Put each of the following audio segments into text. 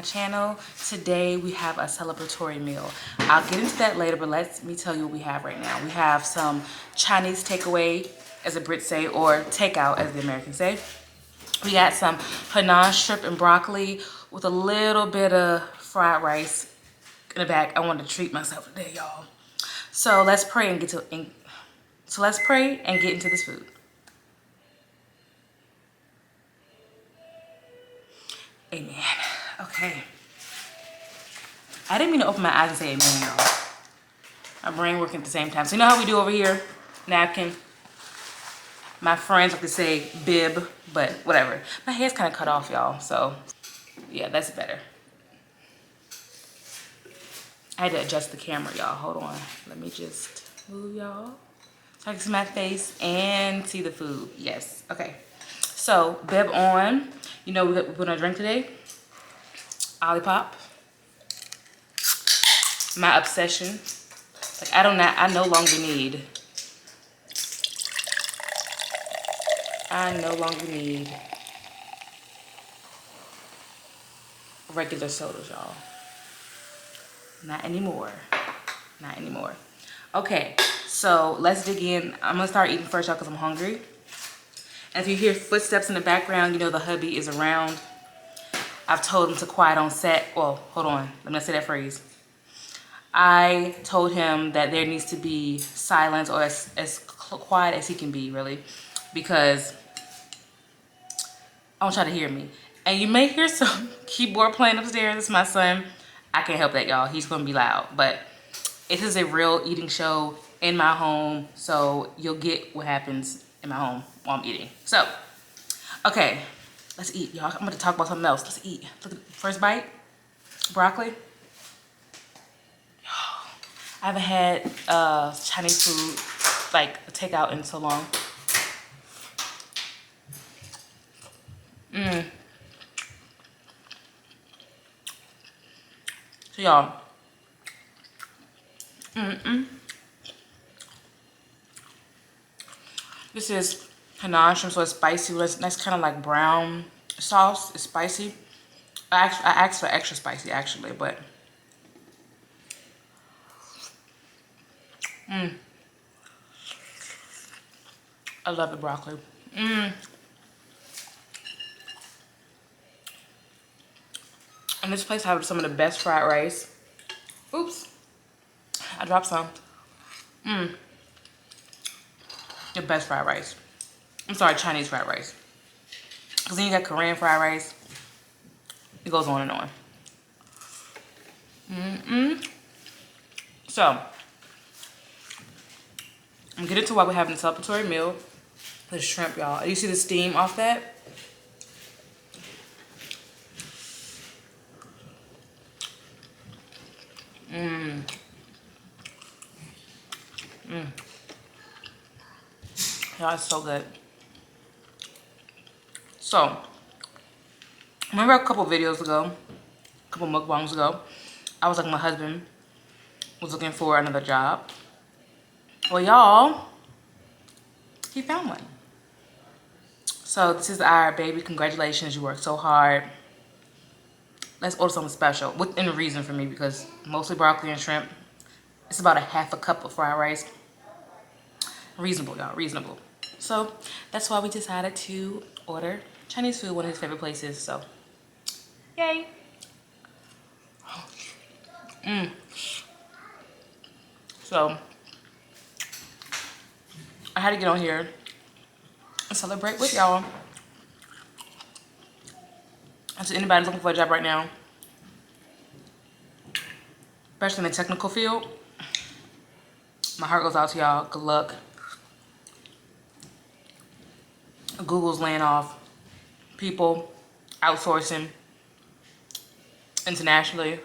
channel. Today we have a celebratory meal. I'll get into that later, but let me tell you what we have right now. We have some Chinese takeaway, as the Brits say, or takeout, as the Americans say. We got some Hunan shrimp and broccoli with a little bit of fried rice in the back. I wanted to treat myself today, y'all. So let's pray and get into this food. Amen. Okay. I didn't mean to open my eyes and say amen, y'all. My brain working at the same time. So you know how we do over here? Napkin. My friends like to say bib, but whatever. My hair's kind of cut off, y'all. So yeah, that's better. I had to adjust the camera, y'all. Hold on. Let me just move y'all so I can see my face and see the food. Yes. Okay. So bib on. You know what we're gonna drink today? Olipop. My obsession. Like I no longer need regular sodas, y'all. Not anymore. Not anymore. Okay, so let's dig in. I'm gonna start eating first, y'all, because I'm hungry. And if you hear footsteps in the background, you know the hubby is around. I've told him to quiet on set. Well, hold on. Let me say that phrase. I told him that there needs to be silence, or as quiet as he can be, really, because I want y'all to hear me. And you may hear some keyboard playing upstairs. It's my son. I can't help that, y'all. He's gonna be loud. But it is a real eating show in my home, so you'll get what happens in my home while I'm eating. So, okay, let's eat, y'all. I'm gonna talk about something else. Let's eat. Look at the first bite. Broccoli. I haven't had Chinese food, like a takeout, in so long. So y'all, this is Hunan shrimp, so it's spicy. That's kind of like brown sauce. It's spicy. I asked for extra spicy, actually, but I love the broccoli. And this place has some of the best fried rice. Oops, I dropped some. The best fried rice. I'm sorry, Chinese fried rice. Because then you got Korean fried rice. It goes on and on. So, I'm getting to why we're having a celebratory meal. The shrimp, y'all. You see the steam off that? Y'all, it's so good. So, remember a couple videos ago, a couple mukbangs ago, I was like, my husband was looking for another job. Well, y'all, he found one. So this is our baby. Congratulations, you worked so hard. Let's order something special within reason for me, because mostly broccoli and shrimp. It's about a half a cup of fried rice. Reasonable, y'all, reasonable. So that's why we decided to order Chinese food, one of his favorite places. So, yay. So I had to get on here and celebrate with y'all. And to anybody looking for a job right now, especially in the technical field, my heart goes out to y'all. Good luck. Google's laying off people, outsourcing internationally.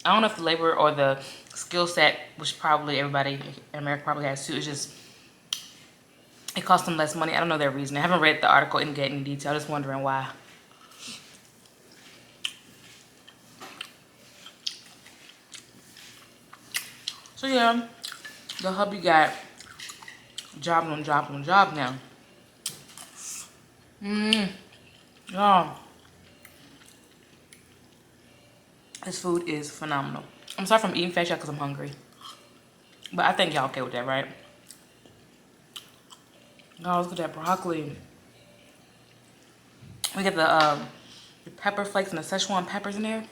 I don't know if the labor or the skill set, which probably everybody in America probably has too, it's just, it costs them less money. I don't know their reason. I haven't read the article in get any detail. I'm just wondering why. So yeah, the hubby got job on job on job now. Y'all. This food is phenomenal. I'm sorry if I'm eating fast, y'all, because I'm hungry. But I think y'all okay with that, right? Oh, look at that broccoli. We get the pepper flakes and the Szechuan peppers in there.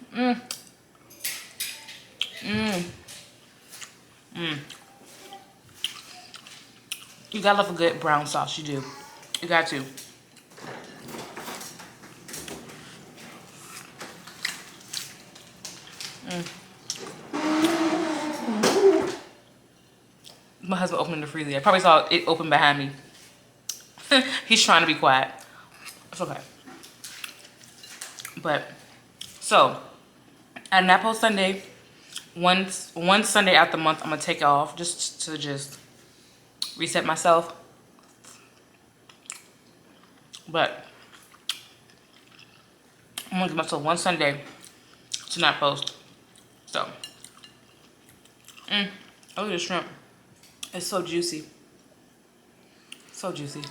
You gotta love a good brown sauce, you do. You got to. My husband opened the freezer. I probably saw it open behind me. He's trying to be quiet. It's okay. But, so, at Napo Sunday, one Sunday out the month, I'm gonna take off just to reset myself. But I'm gonna give myself one Sunday to not post. So, oh, look at the shrimp. It's so juicy. So juicy.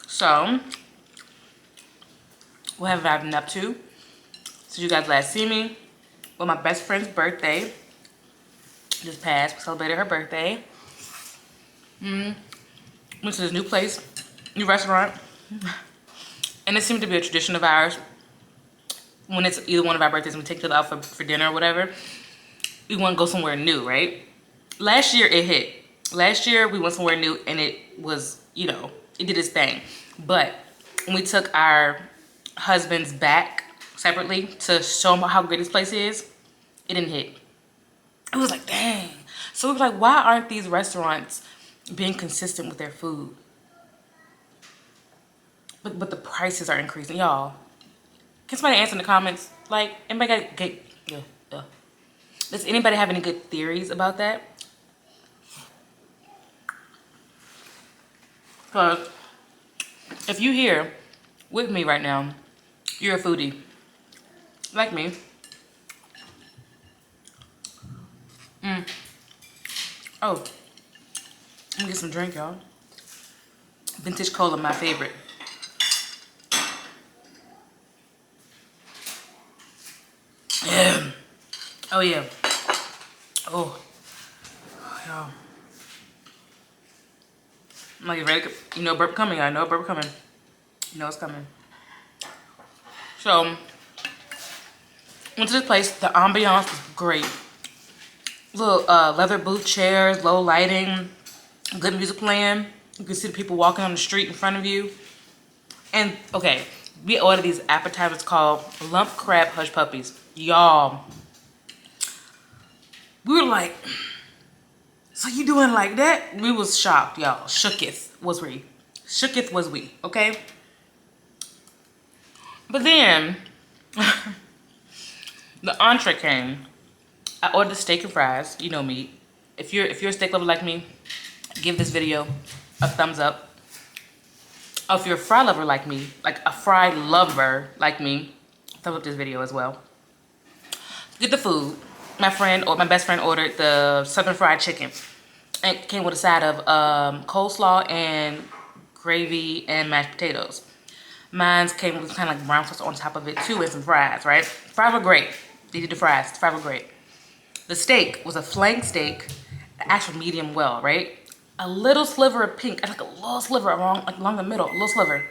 So, what have I been up to? So you guys last see me with my best friend's birthday. Just passed. We celebrated her birthday. Went to this new place, new restaurant. And it seemed to be a tradition of ours. When it's either one of our birthdays and we take each other out for dinner or whatever, we want to go somewhere new, right? Last year it hit. Last year we went somewhere new and it was, you know, it did its thing. But when we took our husbands back separately to show them how great this place is, it didn't hit. It was like, dang. So we were like, why aren't these restaurants being consistent with their food? But the prices are increasing, y'all. Can somebody answer in the comments? Like, anybody does anybody have any good theories about that? Because if you here with me right now, you're a foodie. Like me. Oh, let me get some drink, y'all. Vintage cola, my favorite. Yeah. Oh yeah. Oh, y'all. I'm like, ready? You know, burp coming. I know burp coming. You know it's coming. So, went to this place. The ambiance was great. Little leather booth chairs, low lighting, good music playing. You can see the people walking on the street in front of you. And okay, we ordered these appetizers called lump crab hush puppies. Y'all, we were like, so you doing like that? We was shocked, y'all. Shooketh was we. Shooketh was we, okay? But then, the entree came. I ordered steak and fries. You know me. If you're a steak lover like me, give this video a thumbs up. If you're a fry lover like me, like a fry lover like me, thumbs up this video as well. Get the food. My best friend ordered the Southern fried chicken. It came with a side of coleslaw and gravy and mashed potatoes. Mine came with kind of like brown sauce on top of it too and some fries, right? Fries were great. They did the fries. The fries were great. The steak was a flank steak, actual medium well, right? A little sliver of pink, like a little sliver along the middle, a little sliver.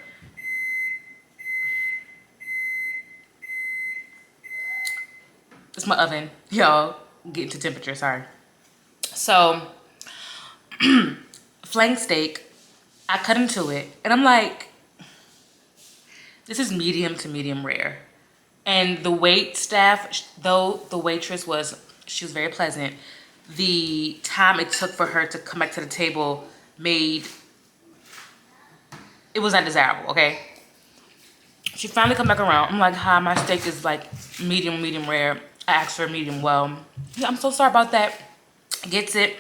It's my oven, y'all. Getting to temperature, sorry. So, flank steak, I cut into it, and I'm like, this is medium to medium rare. And the wait staff, though the waitress she was very pleasant, the time it took for her to come back to the table it was not desirable, okay? She finally come back around. I'm like, hi, my steak is like medium rare. I asked for a medium well. Yeah, I'm so sorry about that. Gets it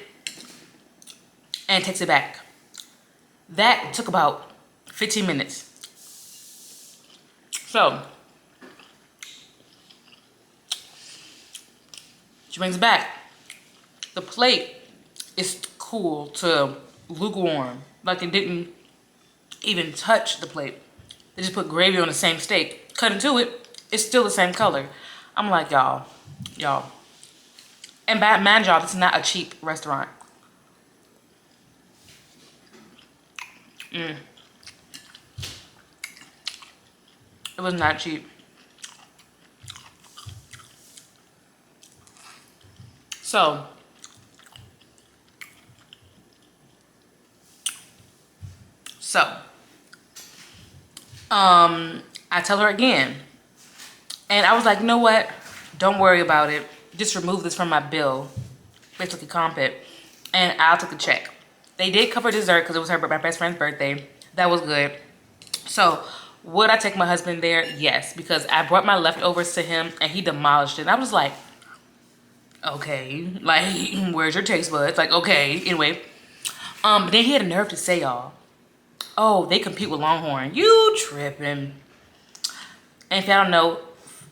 and takes it back. That took about 15 minutes. So, she brings it back. The plate is cool to lukewarm. Like it didn't even touch the plate. They just put gravy on the same steak. cut into it, it's still the same color. I'm like, y'all. And man, y'all, this is not a cheap restaurant. It was not cheap. So, I tell her again. And I was like, you know what? Don't worry about it. Just remove this from my bill. Basically comp it. And I'll take the check. They did cover dessert because it was my best friend's birthday. That was good. So, would I take my husband there? Yes. Because I brought my leftovers to him and he demolished it. And I was like, okay. Like, where's your taste buds? Like, okay. Anyway. But then he had a nerve to say, y'all, oh, they compete with Longhorn. You tripping. And if y'all don't know,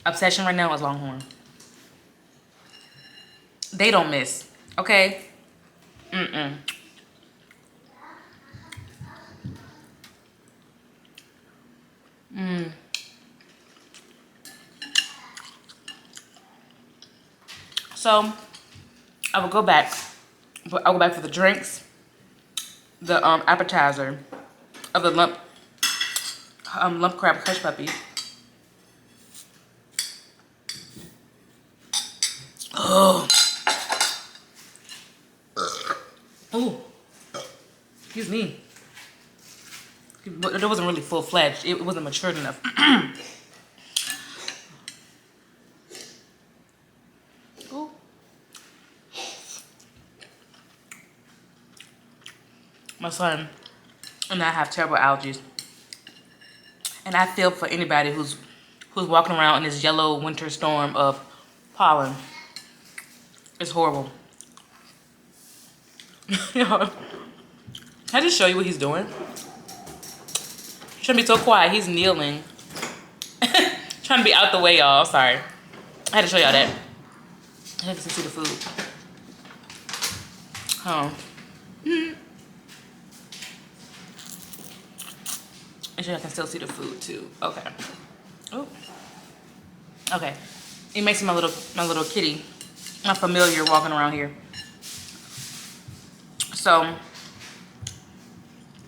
Obsession right now is Longhorn. They don't miss. Okay? So, I will go back. But I'll go back for the drinks, the appetizer of the lump crab hush puppy. Oh. Oh. Excuse me. It wasn't really full-fledged. It wasn't matured enough. Ooh. My son and I have terrible allergies. And I feel for anybody who's walking around in this yellow winter storm of pollen. It's horrible. Can I just show you what he's doing? He's trying to be so quiet. He's kneeling. Trying to be out the way, y'all. Sorry. I had to show y'all that. I had to see the food. Oh. Make sure I can still see the food too. Okay. Oh. Okay. It makes my little kitty, my familiar, walking around here. So,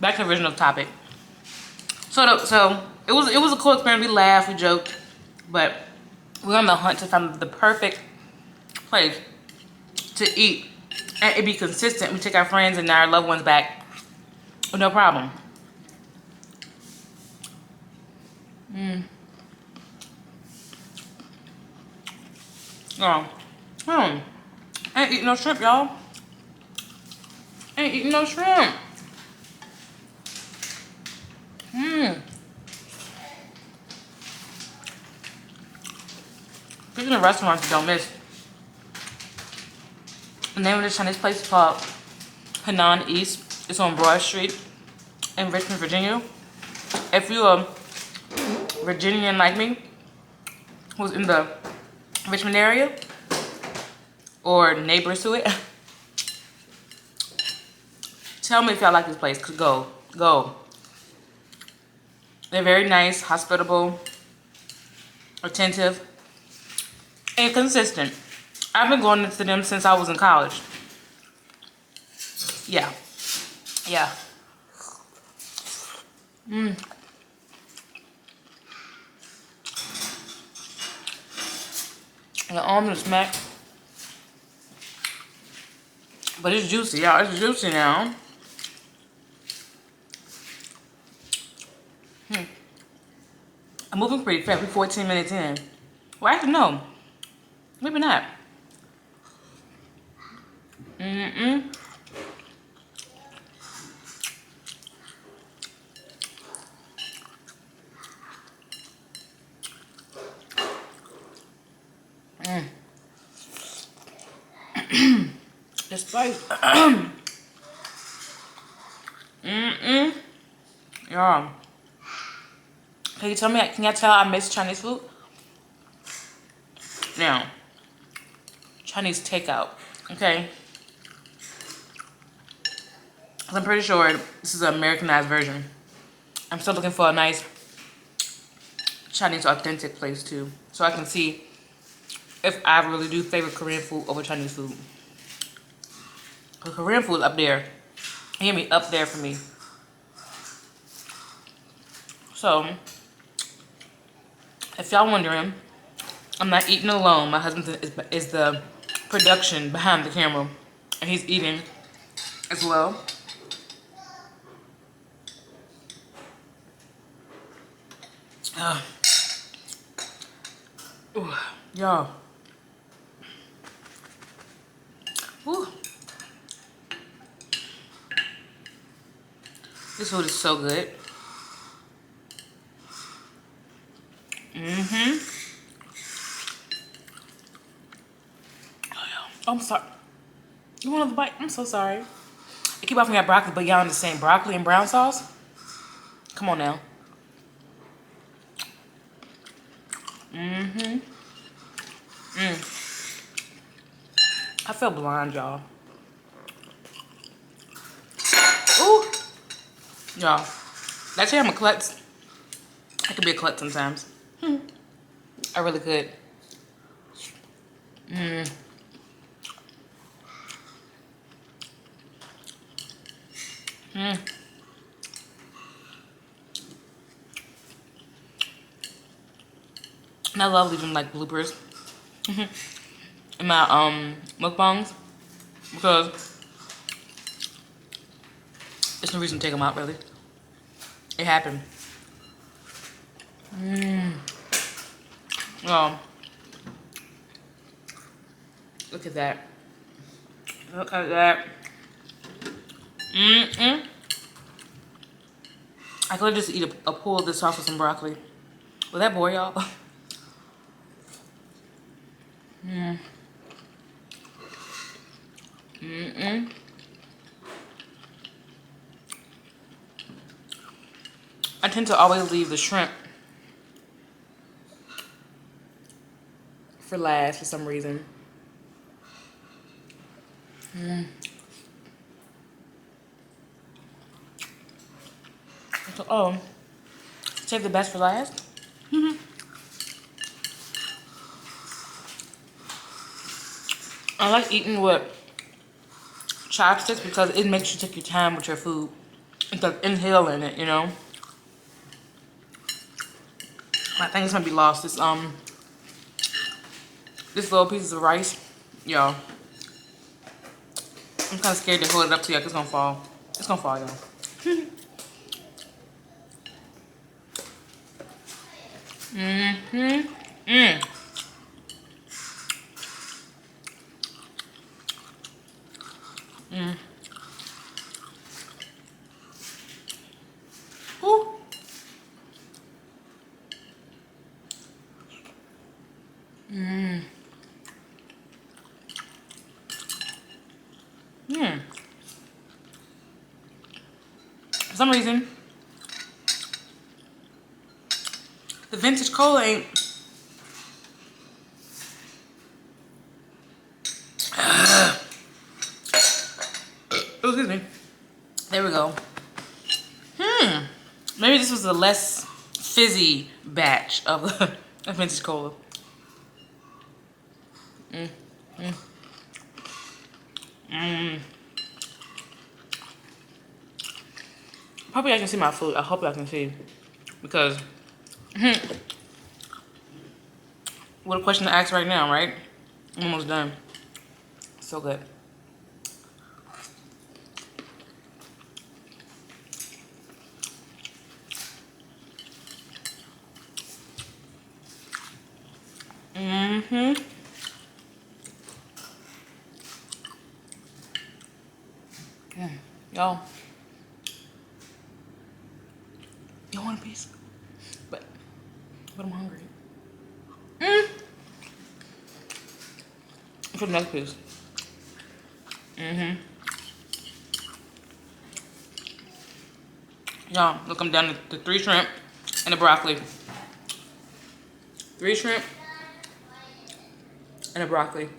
back to the original topic. So it was a cool experience. We laughed, we joked, but we're on the hunt to find the perfect place to eat and it be consistent. We take our friends and our loved ones back with no problem. I ain't eating no shrimp, y'all. Ain't eating no shrimp. Speaking of restaurants you don't miss, the name of this Chinese place is called Hunan East. It's on Broad Street in Richmond, Virginia. If you're a Virginian like me, who's in the Richmond area, or neighbors to it, tell me if y'all like this place. Go. They're very nice, hospitable, attentive, and consistent. I've been going to them since I was in college. Yeah. The almond is smack. But it's juicy, y'all. It's juicy now. I'm moving pretty fast. We're 14 minutes in. Well, actually, no. Maybe not. The spice. Y'all. Can y'all tell I miss Chinese food? Now, Chinese takeout, okay? I'm pretty sure this is an Americanized version. I'm still looking for a nice Chinese authentic place too, so I can see if I really do favor Korean food over Chinese food. Cause Korean food up there, you hear me, up there for me. So, if y'all wondering, I'm not eating alone. My husband is the production behind the camera, and he's eating as well. Y'all. Ooh. This food is so good. Oh, I'm sorry. You want another bite? I'm so sorry. I keep offering that broccoli, but y'all in the same broccoli and brown sauce? Come on now. I feel blind, y'all. Ooh. Y'all. That say I'm a klutz. I could be a klutz sometimes. I really could. And I love leaving like bloopers in my mukbangs because there's no reason to take them out really. It happened. Oh, look at that. Look at that. I could just eat a pool of this sauce with some broccoli. Will that bore y'all? I tend to always leave the shrimp for last for some reason. So, oh, save the best for last? I like eating with chopsticks because it makes you take your time with your food instead of inhaling it, you know? I think it's gonna be lost. This little pieces of rice, y'all. I'm kind of scared to hold it up to y'all 'cause it's gonna fall. It's gonna fall, y'all. Ooh. For some reason, the vintage cola ain't. Oh, excuse me. There we go. Maybe this was a less fizzy batch of the vintage cola. Probably I can see my food. I hope I can see. Because, what a question to ask right now, right? I'm almost done. So good. Y'all. You want a piece? But I'm hungry. For the next piece. Y'all, look, I'm down to 3 shrimp and a broccoli. 3 shrimp and a broccoli.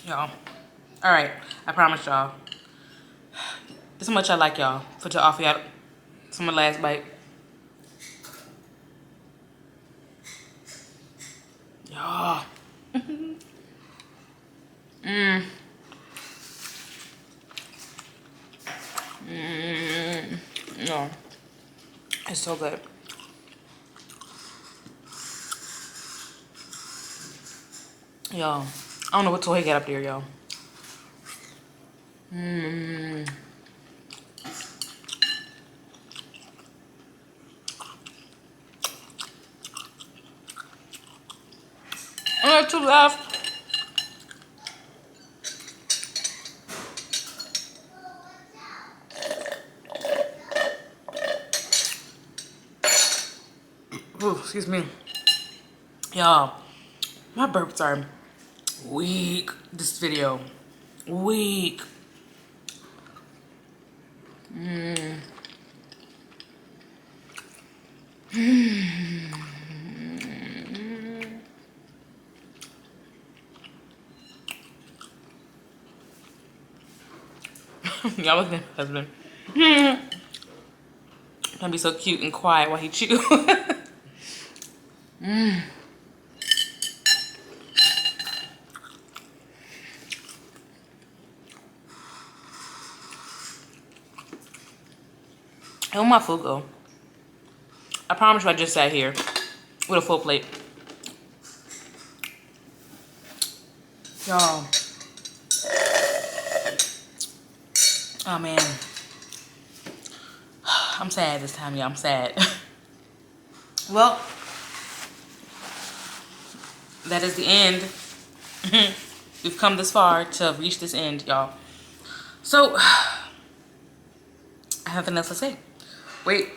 Y'all. Alright, I promise y'all. This is how much I like y'all. For to offer y'all some of the last bite. Oh. Mmm. Mmm. No. It's so good. Y'all, I don't know what toy he got up there, y'all. Mmm. I got 2 left. Ooh, excuse me. Y'all, my burps are weak this video. Weak. Mmm. Y'all look at my husband. Gonna be so cute and quiet while he chew. Mmm. Where my food go? I promise you I just sat here with a full plate. Y'all. Oh man. I'm sad this time, y'all. I'm sad. Well, that is the end. We've come this far to reach this end, y'all. So, I have nothing else to say. Wait.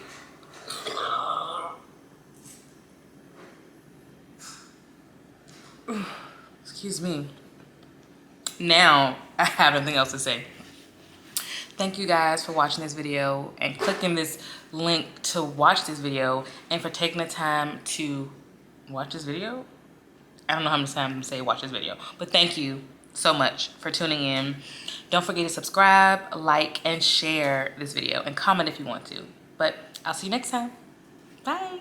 Excuse me. Now, I have nothing else to say. Thank you guys for watching this video and clicking this link to watch this video and for taking the time to watch this video. I don't know how much time to say watch this video, but thank you so much for tuning in. Don't forget to subscribe, like, and share this video and comment if you want to. But I'll see you next time. Bye.